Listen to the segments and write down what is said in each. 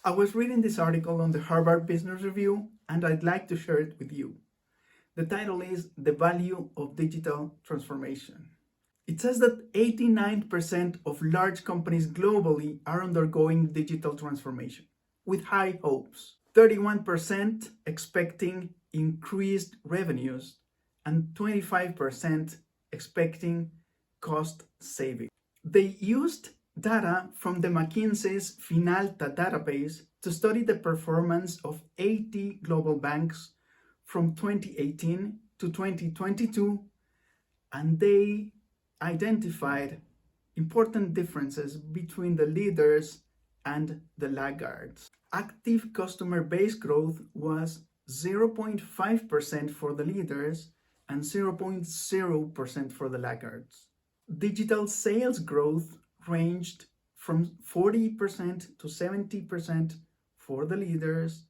I was reading this article on the Harvard Business Review, and I'd like to share it with you. The title is The Value of Digital Transformation. It says that 89% of large companies globally are undergoing digital transformation with high hopes. 31% expecting increased revenues and 25% expecting cost saving. They used data from the McKinsey's Finalta database to study the performance of 80 global banks from 2018 to 2022, and they identified important differences between the leaders and the laggards. Active customer base growth was 0.5% for the leaders and 0.0% for the laggards. Digital sales growth ranged from 40% to 70% for the leaders,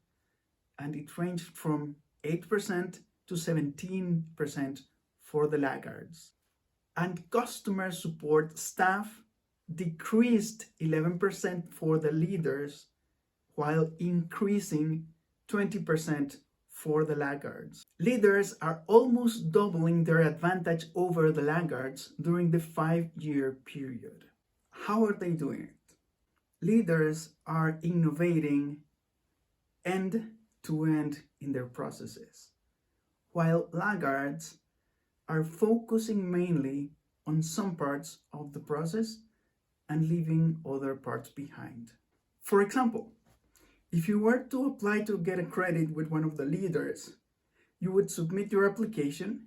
and it ranged from 8% to 17% for the laggards. And customer support staff decreased 11% for the leaders while increasing 20% for the laggards. Leaders are almost doubling their advantage over the laggards during the 5-year period. How are they doing it? Leaders are innovating end-to-end in their processes, while laggards are focusing mainly on some parts of the process and leaving other parts behind. For example, if you were to apply to get a credit with one of the leaders, you would submit your application,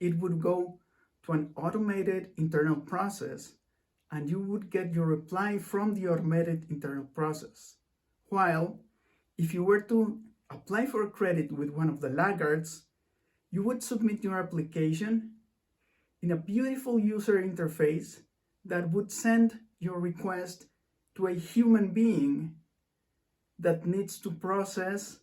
it would go to an automated internal process, and you would get your reply from the automated internal process. While if you were to apply for a credit with one of the laggards, you would submit your application in a beautiful user interface that would send your request to a human being that needs to process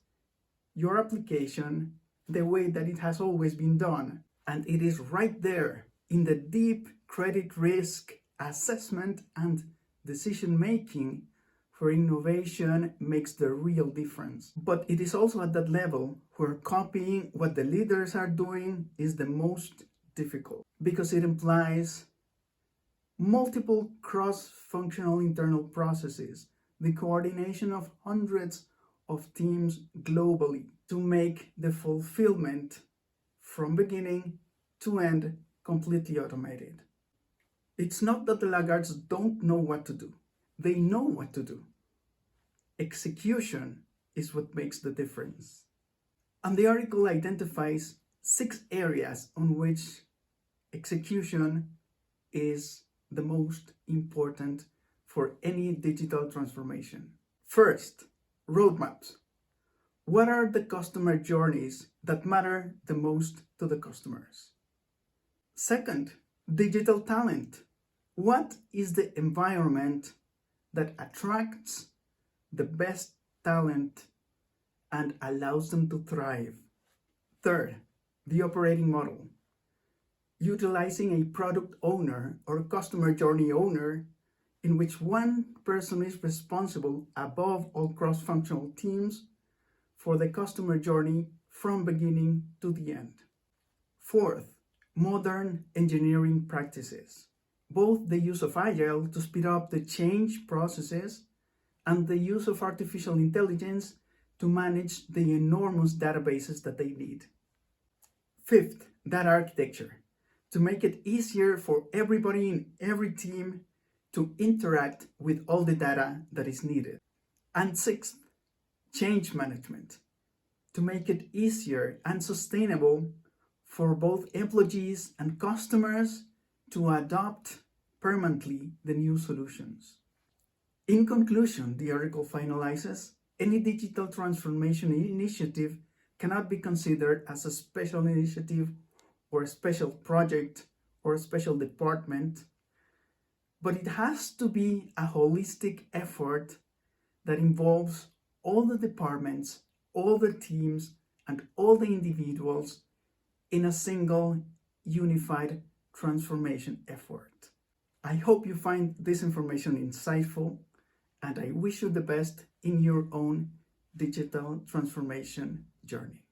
your application the way that it has always been done. And it is right there in the deep credit risk assessment and decision making where innovation makes the real difference. But it is also at that level where copying what the leaders are doing is the most difficult, because it implies multiple cross-functional internal processes, the coordination of hundreds of teams globally to make the fulfillment from beginning to end completely automated. It's not that the laggards don't know what to do. They know what to do. Execution is what makes the difference. And the article identifies 6 areas on which execution is the most important for any digital transformation. First, roadmaps. What are the customer journeys that matter the most to the customers? Second, digital talent. What is the environment that attracts the best talent and allows them to thrive? Third, the operating model. Utilizing a product owner or customer journey owner in which one person is responsible above all cross-functional teams for the customer journey from beginning to the end. Fourth, modern engineering practices. Both the use of Agile to speed up the change processes and the use of artificial intelligence to manage the enormous databases that they need. Fifth, data architecture, to make it easier for everybody in every team to interact with all the data that is needed. And sixth, change management, to make it easier and sustainable for both employees and customers to adopt permanently the new solutions. In conclusion, the article finalizes, any digital transformation initiative cannot be considered as a special initiative or a special project or a special department, but it has to be a holistic effort that involves all the departments, all the teams, and all the individuals in a single unified transformation effort. I hope you find this information insightful, and I wish you the best in your own digital transformation journey.